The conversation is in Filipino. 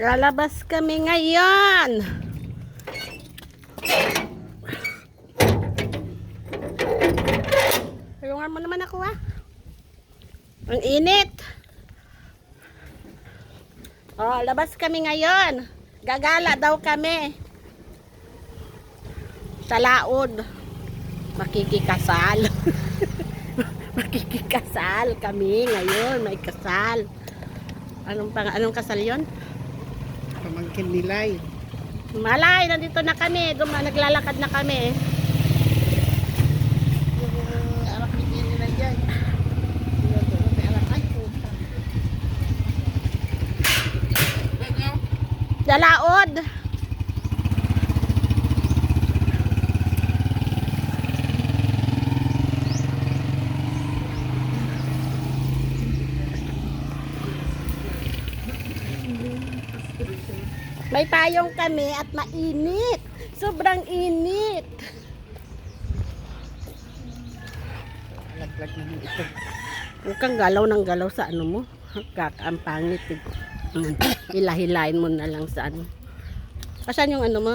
Lalabas kami ngayon. Tulungan mo naman ako Ang init. Oh, labas kami ngayon. Gagala daw kami. Sa laod. Makikikasal. Makikikasal kami ngayon. May kasal. Anong kasal yon? Pamangkin nilay. Malay, nandito na kami. Naglalakad na kami. Anak ni nilay dyan. Sa laod. May payong kami at mainit. Sobrang init. Laglag naman ito. Huwag kang galaw ng galaw sa ano mo. Ang pangit. Hilahilain mo na lang sa ano. Asan yung ano mo?